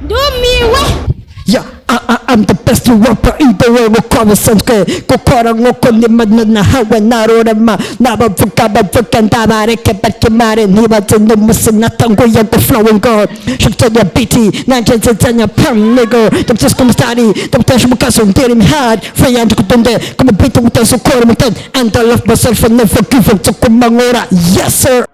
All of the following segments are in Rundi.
ndumiwe. Yeah, I'm the best rapper in the world. Uko bisanzwe gukora nkuko ndimana nahawe narorama n'abavuga bavuga ndabareke bakimare ntibaze n'umunsi natanguye guflowinga shitanya biti nanje nzanya pam nigga ndabutse kumstari ndabutse mukaso ndiri imihari free and kudonde kumubita utasukora mutan and I love myself and never give up tukumangora. Yes sir.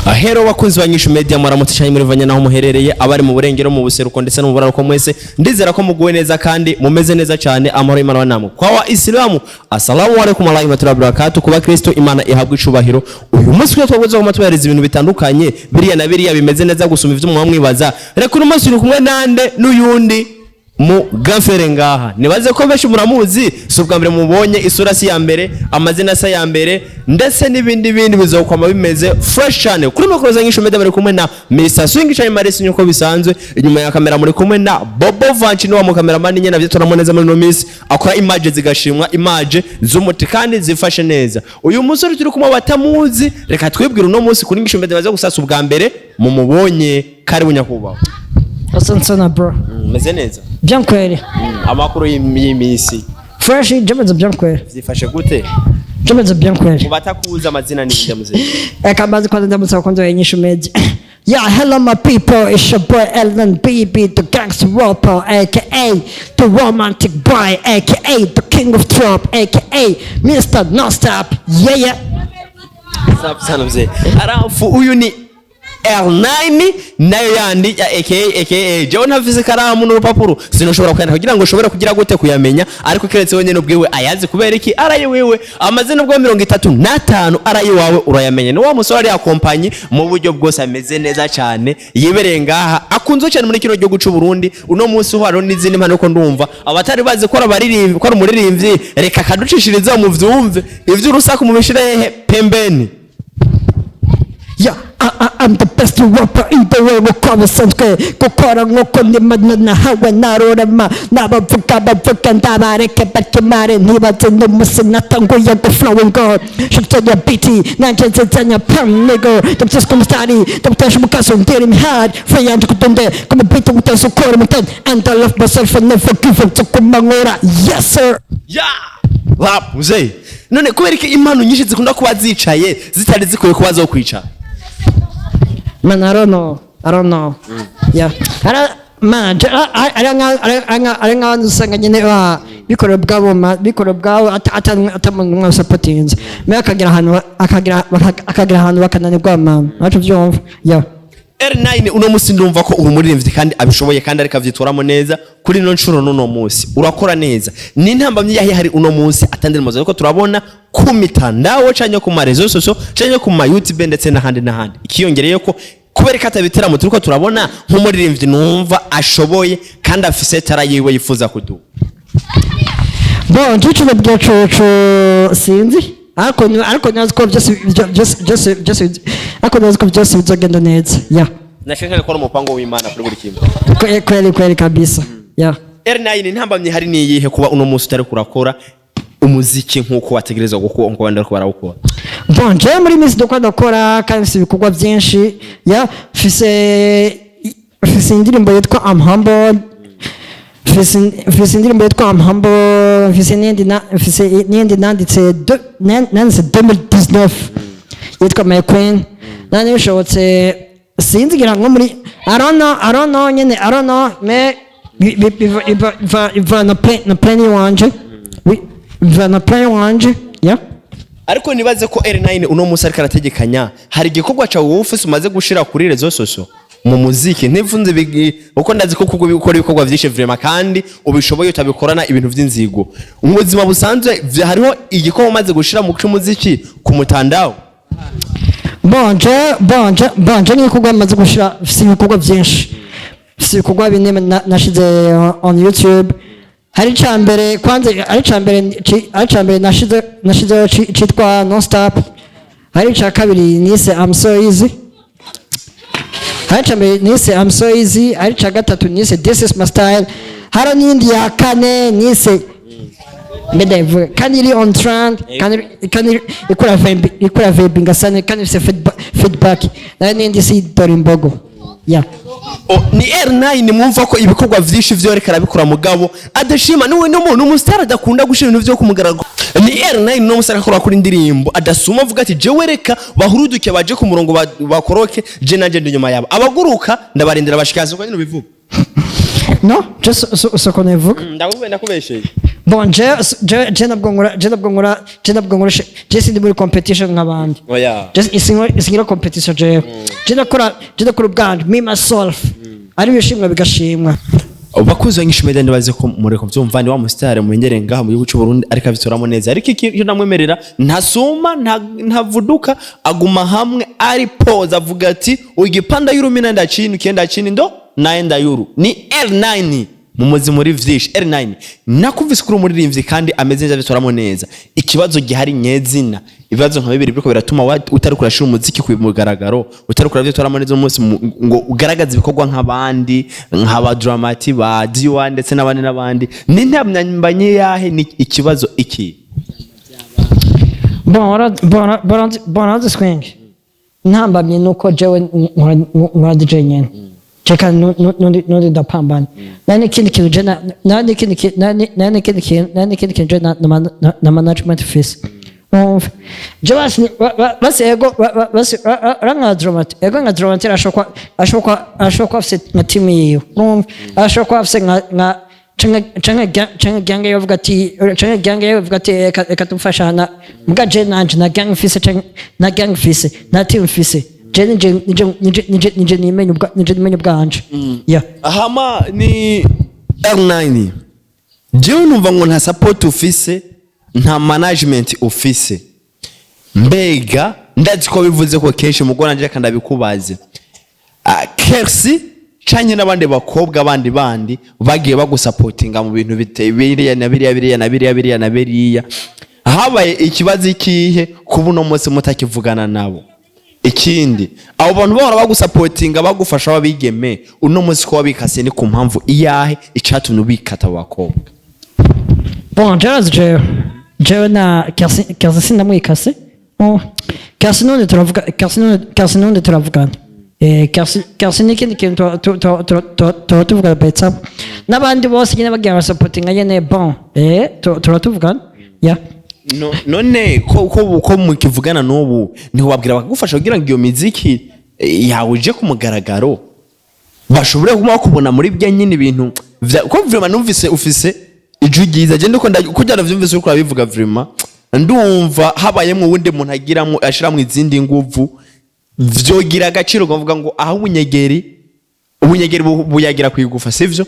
Ahero bakunzi banyishu media mwaramutse cyane muri vanya naho muherereye abari mu burengero mu buseruko ndetse no mu buraruko mwese ndizera ko muguwe neza kandi mumeze neza cyane amahoro y'Imana namwe kwa wa Islamu assalamu alaykum wa rahmatullahi wa barakatuh kuba Kristo Imana ihabwa icubahiro uyu munsi twe twabuze ko matubariza ibintu bitandukanye biriya na biriya bimeze neza gusuma ivyo mwamwibaza reka uno munsi uri kumwe nande n'uyundi mu gafere ngaha nibaze ko benshi muramuzi so bwa mbere mubonye isura si ya mbere amazina sa ya mbere ndetse n'ibindi bizokwama bimeze fresh cyane kuri makuru zanyisho media bari kumwe na Mr Swing cyane Marisi nyuko bisanzwe inyuma ya kamera muri kumwe na Bobo Vanchi no mu cameraman nyene navyo turamoneza muri no miss akora image zigashimwa image z'umuti kandi zifashe neza uyu musore turi kumwe batamuzi reka twibwira uno munsi kuri ngisho media baza gusasa ubwa mbere mu mubonye kari bunyakubaho. Asante bro. Meze neza. Bien kweli. Amakuru y'imisi. Fresh jemeze bien kweli. Zifashe gute? Jemeze bien kweli. Ubatakuza amazina ni ndamuzeye. Kabanza kwanza ndamutsa kwanza yenyishu media. Yeah, hello my people, it's your boy EL9 baby, the gangster rapper, aka the romantic boy, aka the king of trap, aka Mr. Nonstop. Yeah. Stop sana mzee. Arafu uyu ni EL9 nayo yandi ya aka John hafize karamu n'urupapuro sinoshobora kwenda kugira ngo ushobore kugira gute kuyamenya ariko keretse wenyene ubwiwe ayazi kubera iki araye wewe amazina bwo 35 araye wawe urayamenye ni wa musore ari akompanyi mu buryo bwose ameze neza cyane yibereye ngaha akunze cyane muri kino gihugu cy'u Burundi uno munsi haro n'izindi mpano ko ndumva abatari bazi ko abaririmbi ko ari umuririmbyi reka kaducishiriza mu vyumve ivyo urusaku mu bishire pembeni. Yeah, I'm the best rapper in the world. Uko bisanzwe gukora nkuko ndimana nahawe narorama n'abavuga bavuga ndabareke bakimare ntibaze n'umunsi natanguye guflowinga shitanya biti nanje nzanya pam nigga ndabutse kumstari ndabutse mukaso ndiri imihari free and kudonde kumubita utasukora mutan and I love myself and never give up tukumangora. Yes sir. Yeah. Rap muzee. None kubera iki impano nyinshi zikunda kuba zicaye zitari zikoye kuba zo kwicara. Man, I don't know. Yeah. I don't usanga nyine bikora bwabo atamuntu supportinze me akagira ahantu bakananirwa mama acu byumva. Yeah. EL9 uno munsi ndumva ko uri muririmbyi kandi abishoboye kandi ariko avyitoramo neza kuri no nshuro n'uno munsi urakora neza ni ntambamye yahe hari uno munsi atandira maze ko turabona ku mitandao canyo ku marezo soso canyo ku ma YouTube ndetse n'ahandi ikiyongereye ko kubera katabitera mu turiko turabona nk'umuririmbyi numva ashoboye kandi afise tara yiwe yifuza kudu. Bon tucho byacu sinzi ariko nazo ko just ariko nazo ko byose bizogenda neza. Yeah. Nashaka ko umupango w'Imana kuri buri kimwe. Kweli kabisa. Yeah. EL9 ntambamye hari ni yihe kuba uno munsi utari kurakora umuziki nkuko wategerezwa gukora ngo bandi barawukora. Bon je muri misi dokora kandi ibikorwa byinshi. Yeah, fise indirimbo yitwa I'm Humble. Fise indirimbo yitwa I'm Humble. Fise n'indi nanditse 2019 yitwa My Queen. Nani bishobotse sinzi gira nko muri I don't know nyene I don't know me iva na plan wanje. Vana play wanje. Yeah. Ariko nibaze ko EL9 uno munsi ariko arategekanya hari igikorwa cyawe wowe ufise umaze gushira kuri rezo soso mu muziki ntivunze bigi uko ndazi ko kuko bikora ibikorwa vyinshi vraiment kandi ubishoboye utabikorana ibintu vy'inzigo ubuzima busanzwe hariho igikorwa umaze gushira mu cy'umuziki ku mutandao. Bonje ni igikorwa umaze gushira ibikorwa vyinshi ibikorwa bine nashize on YouTube. Hari chambere kwanza hari chambere nashize chitwa Nonstop. Hari cha kabiri nise I'm so easy. Hari chambere nise I'm so easy. Hari cha gatatu nise This is my style. Hari n'indi ya kane nise Medev. Kandi iri on trend, kandi ikora vibe ngasane kandi feedback nayo nindi si dore imbogo ya ni EL9 mwumva ko ibikorwa vyinshi vyo reka arabikora mugabo adashima niwe n'umuntu umustar adakunda gushira ibintu vyo kumugaragara ni EL9 no musara akora kuri indirimbo adasuma avuga ati jewe reka bahuruduke baje ku murongo bakoroke je nanje ndi nyuma yabo abaguruka ndabarindira bashikaze ko nyine bivuga no just so qu'on évoque ndakubesheye bon je nabwo ngora je sindi muri competition nk'abandi oya just isingira competition je nakora ubwanje me myself ari bishimwa bigashimwa bakuze nyinshi media ndabaze ko mureko byumva ni wa mustare munyere ngaha mu gihugu cy'u Burundi ariko abitoramo neza ariko iyo namwemerera ntasuma ntavuduka aguma hamwe ari pose avuga ati ugipanda y'urumina ndacini kenda chini ndo naenda yuru ni EL9 mumuzi muri vyinshi EL9 nakuvise kuri umuririmbyi kandi ameze neza bitoramo neza ikibazo gihari nyezina ibibazo nka bibiri biko biratuma utari kurashira umuziki ku mugaragaro utari kuravye bitoramo neza umunsi ngo ugaragaza ibikorwa nk'abandi nk'aba dramati ba D1 ndetse n'abandi ni ntamyambanye yahe ni ikibazo iki bon swing ntambamye nuko jewe nkora DJ nyene cheka nundi ndapambana nani kindi kintu je nani kindi kintu na management fees je basi ego basi ranga dramat ashokwa afse na timu yiyo ashokwa afse nga changa gange yovuga ati ekatumfashana mbwa je nanje na gang fise na team fise nije nimenye ubwanje ya ahama ni EL9 jewe numva ngo nta support ufise nta management ufise mbega ndazi ko bivuze ko kenshi mugona nje kandi abikubaze Kersi canye n'abandi bakobwa bandi bagiye bagusupportinga mu bintu bitebiriya na biriya habaye ikibazo ikihe kubuno munsi mutakivugana nabo ikindi abo bantu bahora bagusupportinga bagufasha babigeme uno munsi ko wabikase ni ku mpamvu iyahe icatumye ubikata abakobwa bon jewe na Kersi ndamwikase Kersi none turavugana Kersi n'ikindi kintu tuvuga betsa n'abandi bose nyine bagiye basupportinga nyene bon turavugana ya none ko mukivugana n'ubu ntiwabwira bakagufasha kugira ngo iyo miziki yawe uje ku mugaragaro bashobore kubona muri bya nyine ibintu ko vraiment numvise ufise ijwi ryiza je ndiko kujyana vyumvise uko abivuga vraiment ndumva habayemo wundi muntu agiramo ashiramo izindi nguvu vyogira agaciro kuvuga ngo aho ubunyegeri buyagira kwigufa sivyo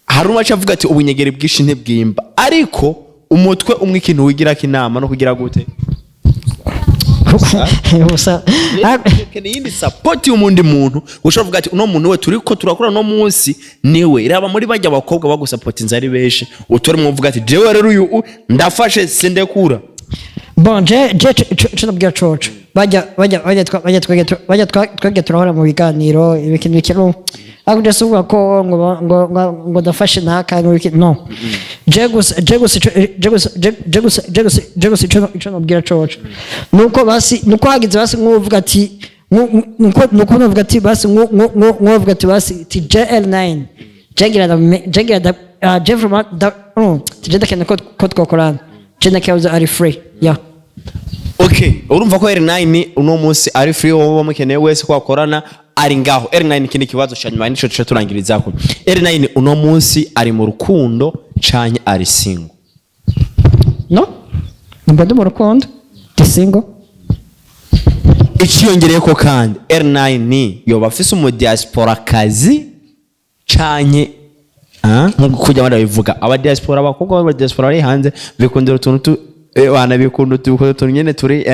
hari umacha avuga ati ubunyegeri bwishi ntibwimba ariko umutwe umwe ikintu wigira kinama no kugira gute usa kenindi support y'umundi muntu ushavuga ati uno muntu we turiko turakora no munsi niwe iraba muri bajya abakobwa bagusupport inzari beshe utore mu uvuga ati jewe rero uyu ndafashe sindekura bon je nabwira coach bajya twage turahora mu biganiro ibikintu bikino ako jesuvuga ko ngo ndafashe naka no jegus ico nabwira coach nuko hagize basi nk'uvuga ati nuko navuga ati basi nk'uvuga ati basi ti EL9 jegira da Jeffrey da tijenda kene ko twakorana jenda kauza ari free ya okay urumva ko EL9 uno munsi ari free wowe mukeneye wese kwakorana ari ngaho EL9 kindi kibazo cyanyuma nico cyo turangirizako EL9 uno munsi ari mu rukundo canye ari single no mbado mu rukundo ti single ikiyongereye ko kandi EL9 yoba afise mu diaspora kazi canye nko kujya barabivuga aba diaspora abakobwa aba diaspora ari hanze bikundira utuntu wana bikunda utuntu nyene turi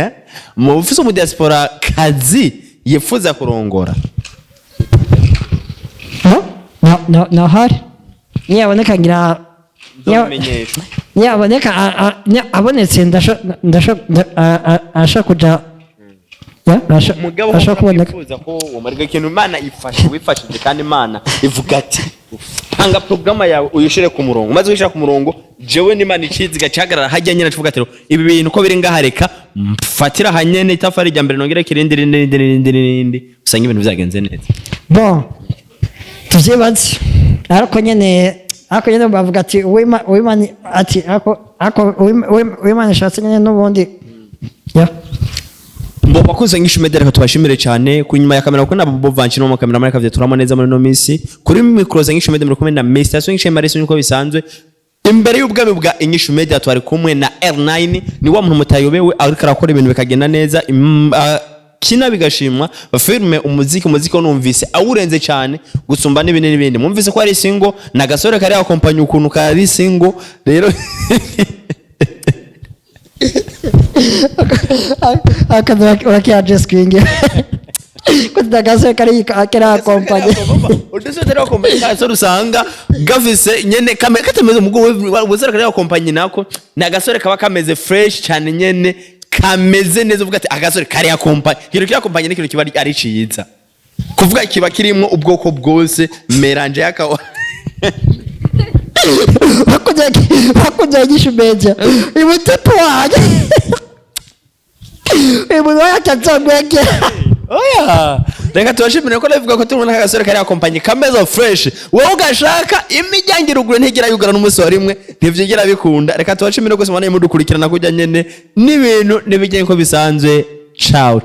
mu ufise mu diaspora kazi yifuza kurongora no hari niyaboneka ngira niyaboneka abonetse ndasha kuja mugabo yifuza ko umarga ikintu Imana ifashe wifashije kandi Imana ivuga ati panga programa yawe uyishire ku murongo maze uyishira ku murongo jewe n'Imana icizi gacagarara hajya nyene tuvuga ati ibi bintu ko biri ngahareka mfatira hanyene itafari rya mbere nongera kirindi usanga ibintu byagenze neza. Bon tuvyibaze ariko nyene bavuga ati uwimana ati ako uwimana shatse nyene n'ubundi ya mbo bakuze NICSHU Media reka tubashimire cyane kunyuma ya kamera kuko nabo vanchi no kamera muri kavye turamo neza muri no misi kuri micro za NICSHU Media muri kumwe na Mr. NICSHU Marisi niko bisanzwe imbere y'ubwami bwa NICSHU Media twari kumwe na EL9 ni wa muntu mutayobewe ariko arakora ibintu bikagenda neza kina bigashimwa bafirme umuziki numvise awurenze cyane gusumba n'ibindi mwumvise ko ari single na gasore kari akompanya ukuntu kari single rero akaza screen kuda gasore kari akompanya udese tera akompanya gasore usanga gafise nyene kamera katemeze mugo wuzera kari akompanya nako na gasore kaba kameze fresh cyane nyene kameze neza uvuga ati agasore kari akompanya ikintu kirakompanya n'ikintu kiba ari ciza kuvuga kiba kirimo ubwoko bwose meranje yakawa hakuja NICSHU Media ibutepo waje ibuno yakatangweke oya reka tubashimire ko navuga ko tubona agasore kari akompanya kameza fresh wowe ugashaka imijyangiro ugure ntigira yugara n'umunsi wa rimwe ntivyigira bikunda reka tubashimire ko simana mudukurikirana kujya nyene n'ibintu nibijye ko bisanzwe ciao